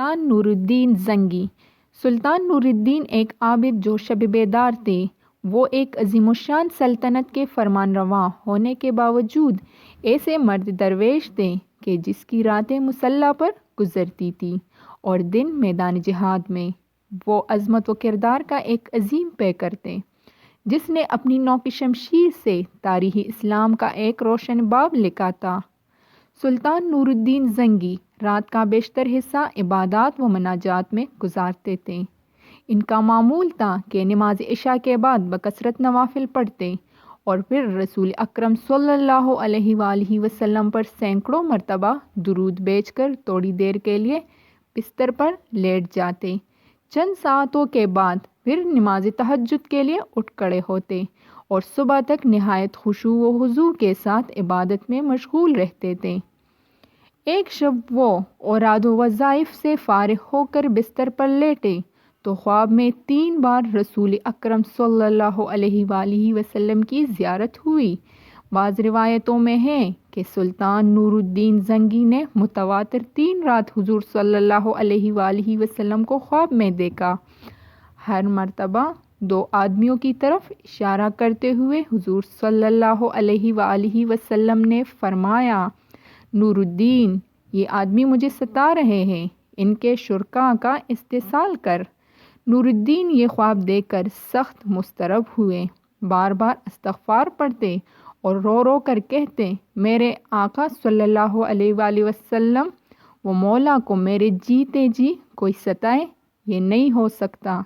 سلطان نور الدین زنگی۔ سلطان نور الدین ایک عابد جو شب بیدار تھے۔ وہ ایک عظیم الشان سلطنت کے فرمان روا ہونے کے باوجود ایسے مرد درویش تھے کہ جس کی راتیں مسلح پر گزرتی تھی اور دن میدان جہاد میں۔ وہ عظمت و کردار کا ایک عظیم پیکر تھے جس نے اپنی نوک شمشیر سے تاریخ اسلام کا ایک روشن باب لکھا تھا۔ سلطان نور الدین زنگی رات کا بیشتر حصہ عبادات و مناجات میں گزارتے تھے۔ ان کا معمول تھا کہ نماز عشاء کے بعد بکثرت نوافل پڑھتے اور پھر رسول اکرم صلی اللہ علیہ وآلہ وسلم پر سینکڑوں مرتبہ درود بھیج کر تھوڑی دیر کے لیے بستر پر لیٹ جاتے۔ چند ساعتوں کے بعد پھر نماز تہجد کے لیے اٹھ کھڑے ہوتے اور صبح تک نہایت خشوع و خضوع کے ساتھ عبادت میں مشغول رہتے تھے۔ ایک شب وہ اوراد و وظائف سے فارغ ہو کر بستر پر لیٹے تو خواب میں 3 بار رسول اکرم صلی اللہ علیہ وآلہ وسلم کی زیارت ہوئی۔ بعض روایتوں میں ہے کہ سلطان نور الدین زنگی نے متواتر 3 رات حضور صلی اللہ علیہ وآلہ وسلم کو خواب میں دیکھا۔ ہر مرتبہ 2 آدمیوں کی طرف اشارہ کرتے ہوئے حضور صلی اللہ علیہ وآلہ وسلم نے فرمایا، نور الدین، یہ آدمی مجھے ستا رہے ہیں، ان کے شرکاء کا استحصال کر۔ نور الدین یہ خواب دیکھ کر سخت مضطرب ہوئے، بار بار استغفار پڑھتے اور رو رو کر کہتے، میرے آقا صلی اللہ علیہ وآلہ وسلم و مولا کو میرے جیتے جی کوئی ستائے، یہ نہیں ہو سکتا۔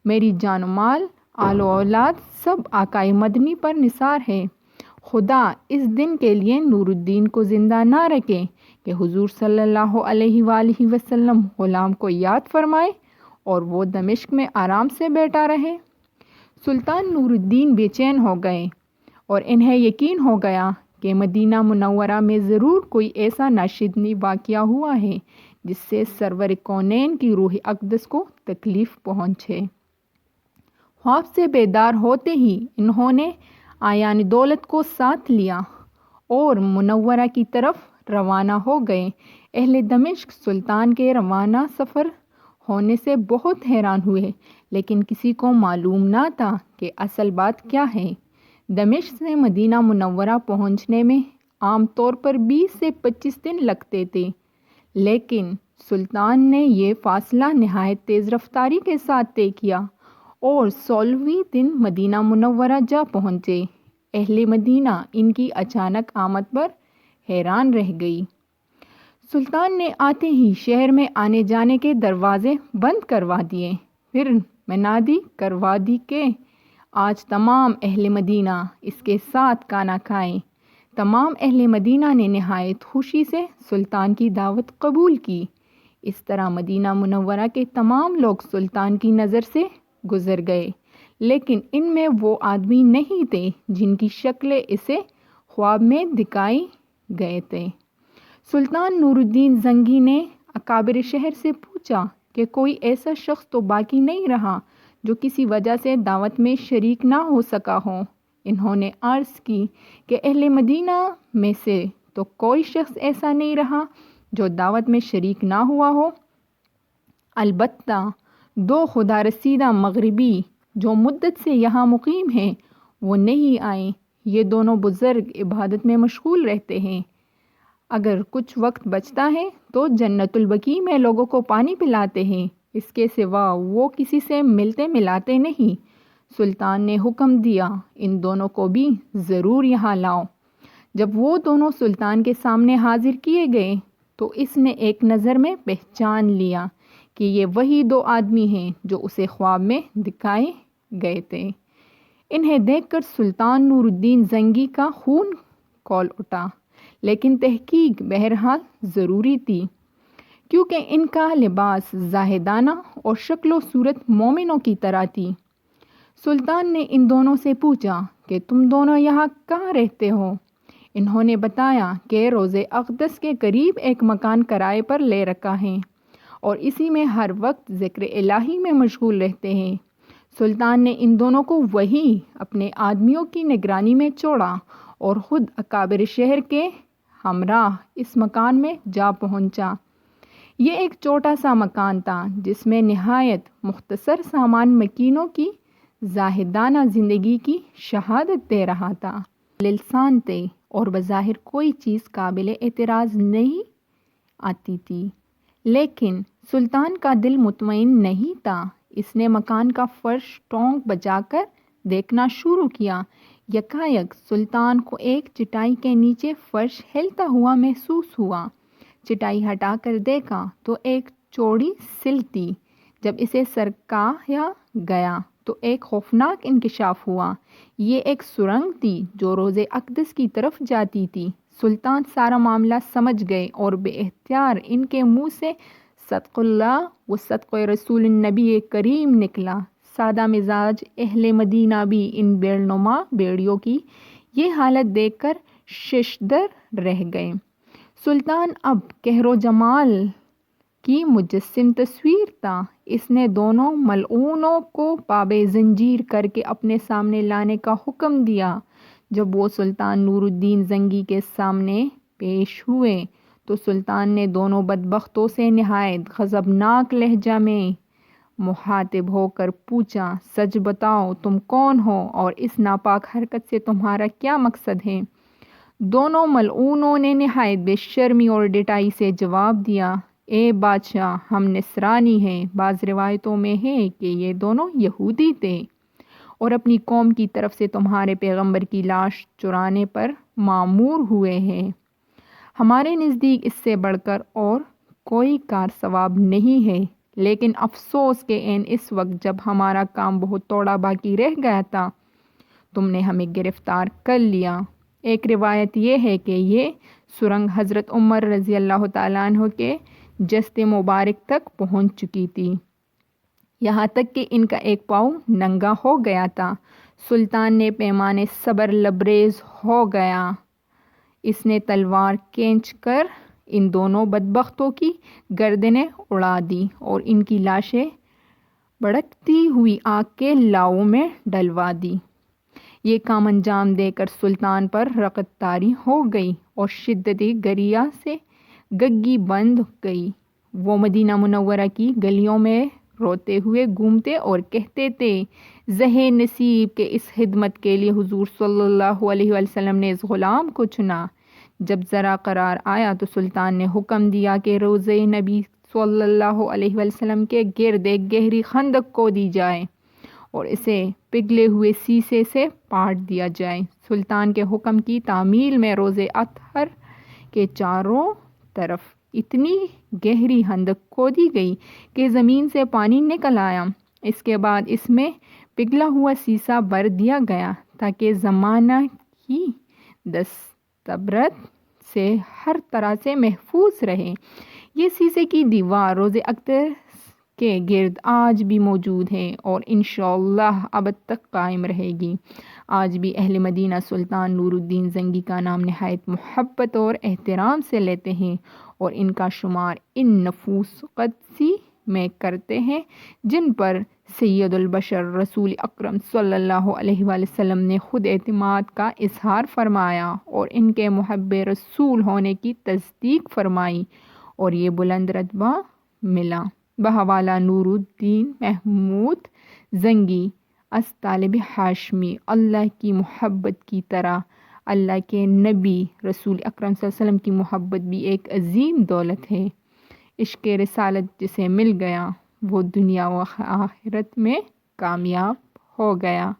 میری جان و مال، آل و اولاد سب آقائے مدنی پر نثار ہے۔ خدا اس دن کے لیے نور الدین کو زندہ نہ رکھے کہ حضور صلی اللہ علیہ وآلہ وسلم غلام کو یاد فرمائے اور وہ دمشق میں آرام سے بیٹھا رہے۔ سلطان نور الدین بے چین ہو گئے اور انہیں یقین ہو گیا کہ مدینہ منورہ میں ضرور کوئی ایسا ناشدنی واقعہ ہوا ہے جس سے سرور کونین کی روح اقدس کو تکلیف پہنچے۔ خواب سے بیدار ہوتے ہی انہوں نے آیان دولت کو ساتھ لیا اور منورہ کی طرف روانہ ہو گئے۔ اہل دمشق سلطان کے روانہ سفر ہونے سے بہت حیران ہوئے، لیکن کسی کو معلوم نہ تھا کہ اصل بات کیا ہے۔ دمشق سے مدینہ منورہ پہنچنے میں عام طور پر 20 سے 25 دن لگتے تھے، لیکن سلطان نے یہ فاصلہ نہایت تیز رفتاری کے ساتھ طے کیا اور 16ویں دن مدینہ منورہ جا پہنچے۔ اہل مدینہ ان کی اچانک آمد پر حیران رہ گئی۔ سلطان نے آتے ہی شہر میں آنے جانے کے دروازے بند کروا دیے، پھر منادی کروا دی کہ آج تمام اہل مدینہ اس کے ساتھ کھانا کھائیں۔ تمام اہل مدینہ نے نہایت خوشی سے سلطان کی دعوت قبول کی۔ اس طرح مدینہ منورہ کے تمام لوگ سلطان کی نظر سے گزر گئے، لیکن ان میں وہ آدمی نہیں تھے جن کی شکلیں اسے خواب میں دکھائی گئے تھے۔ سلطان نور الدین زنگی نے اکابر شہر سے پوچھا کہ کوئی ایسا شخص تو باقی نہیں رہا جو کسی وجہ سے دعوت میں شریک نہ ہو سکا ہو۔ انہوں نے عرض کی کہ اہل مدینہ میں سے تو کوئی شخص ایسا نہیں رہا جو دعوت میں شریک نہ ہوا ہو، البتہ 2 خدا رسیدہ مغربی جو مدت سے یہاں مقیم ہیں وہ نہیں آئے۔ یہ دونوں بزرگ عبادت میں مشغول رہتے ہیں، اگر کچھ وقت بچتا ہے تو جنت البقیع میں لوگوں کو پانی پلاتے ہیں، اس کے سوا وہ کسی سے ملتے ملاتے نہیں۔ سلطان نے حکم دیا، ان دونوں کو بھی ضرور یہاں لاؤ۔ جب وہ دونوں سلطان کے سامنے حاضر کیے گئے تو اس نے ایک نظر میں پہچان لیا کہ یہ وہی 2 آدمی ہیں جو اسے خواب میں دکھائے گئے تھے۔ انہیں دیکھ کر سلطان نور الدین زنگی کا خون کھول اٹھا، لیکن تحقیق بہرحال ضروری تھی کیونکہ ان کا لباس زاہدانہ اور شکل و صورت مومنوں کی طرح تھی۔ سلطان نے ان دونوں سے پوچھا کہ تم دونوں یہاں کہاں رہتے ہو؟ انہوں نے بتایا کہ روضہ اقدس کے قریب ایک مکان کرائے پر لے رکھا ہے اور اسی میں ہر وقت ذکر الہی میں مشغول رہتے ہیں۔ سلطان نے ان دونوں کو وہیں اپنے آدمیوں کی نگرانی میں چھوڑا اور خود اکابر شہر کے ہمراہ اس مکان میں جا پہنچا۔ یہ ایک چھوٹا سا مکان تھا جس میں نہایت مختصر سامان مکینوں کی زاہدانہ زندگی کی شہادت دے رہا تھا۔ للسان تھے اور بظاہر کوئی چیز قابل اعتراض نہیں آتی تھی، لیکن سلطان کا دل مطمئن نہیں تھا۔ اس نے مکان کا فرش ٹونک بجا کر دیکھنا شروع کیا۔ یکایک سلطان کو ایک چٹائی کے نیچے فرش ہلتا ہوا محسوس ہوا۔ چٹائی ہٹا کر دیکھا تو ایک چوڑی سل تھی۔ جب اسے سرکایا گیا تو ایک خوفناک انکشاف ہوا۔ یہ ایک سرنگ تھی جو روضہ اقدس کی طرف جاتی تھی۔ سلطان سارا معاملہ سمجھ گئے اور بے اختیار ان کے منہ سے صدق اللہ و صدق رسول النبی کریم نکلا۔ سادہ مزاج اہل مدینہ بھی ان بیڑنما بیڑیوں کی یہ حالت دیکھ کر ششدر رہ گئے۔ سلطان اب قہر و جمال کی مجسم تصویر تھا۔ اس نے دونوں ملعونوں کو باب زنجیر کر کے اپنے سامنے لانے کا حکم دیا۔ جب وہ سلطان نور الدین زنگی کے سامنے پیش ہوئے تو سلطان نے دونوں بدبختوں سے نہایت غضبناک لہجہ میں مخاطب ہو کر پوچھا، سچ بتاؤ تم کون ہو اور اس ناپاک حرکت سے تمہارا کیا مقصد ہے؟ دونوں ملعونوں نے نہایت بے شرمی اور ڈٹائی سے جواب دیا، اے بادشاہ، ہم نصرانی ہیں۔ بعض روایتوں میں ہے کہ یہ دونوں یہودی تھے اور اپنی قوم کی طرف سے تمہارے پیغمبر کی لاش چرانے پر مامور ہوئے ہیں۔ ہمارے نزدیک اس سے بڑھ کر اور کوئی کار ثواب نہیں ہے، لیکن افسوس کہ اس وقت جب ہمارا کام بہت تھوڑا باقی رہ گیا تھا تم نے ہمیں گرفتار کر لیا۔ ایک روایت یہ ہے کہ یہ سرنگ حضرت عمر رضی اللہ تعالیٰ عنہ کے جسد مبارک تک پہنچ چکی تھی، یہاں تک کہ ان کا ایک پاؤں ننگا ہو گیا تھا۔ سلطان نے پیمانے صبر لبریز ہو گیا۔ اس نے تلوار کھینچ کر ان دونوں بدبختوں کی گردنیں اڑا دی اور ان کی لاشیں بھڑکتی ہوئی آگ کے لاؤ میں ڈلوا دی۔ یہ کام انجام دے کر سلطان پر رغبت طاری ہو گئی اور شدتی گریہ سے گگی بند گئی۔ وہ مدینہ منورہ کی گلیوں میں روتے ہوئے گھومتے اور کہتے تھے، زہ نصیب کہ اس خدمت کے لیے حضور صلی اللہ علیہ وسلم نے اس غلام کو چنا۔ جب ذرا قرار آیا تو سلطان نے حکم دیا کہ روضہ نبی صلی اللہ علیہ وسلم کے گرد ایک گہری خندق کھودی جائے اور اسے پگھلے ہوئے سیسے سے پاٹ دیا جائے۔ سلطان کے حکم کی تعمیل میں روضہ اطہر کے چاروں طرف اتنی گہری خندق کھودی گئی کہ زمین سے پانی نکل آیا۔ اس کے بعد اس میں پگھلا ہوا سیسا بھر دیا گیا تاکہ زمانہ کی دستبرد سے ہر طرح سے محفوظ رہے۔ یہ سیسے کی دیوار روضہ اقدس کے گرد آج بھی موجود ہے اور انشاءاللہ ابد تک قائم رہے گی۔ آج بھی اہل مدینہ سلطان نور الدین زنگی کا نام نہایت محبت اور احترام سے لیتے ہیں اور ان کا شمار ان نفوس قدسی میں کرتے ہیں جن پر سید البشر رسول اکرم صلی اللہ علیہ وسلم نے خود اعتماد کا اظہار فرمایا اور ان کے محب رسول ہونے کی تصدیق فرمائی اور یہ بلند رتبہ ملا۔ بحوالہ نور الدین محمود زنگی از طالب ہاشمی۔ اللہ کی محبت کی طرح اللہ کے نبی رسول اکرم صلی اللہ علیہ وسلم کی محبت بھی ایک عظیم دولت ہے۔ عشق رسالت جسے مل گیا وہ دنیا و آخرت میں کامیاب ہو گیا۔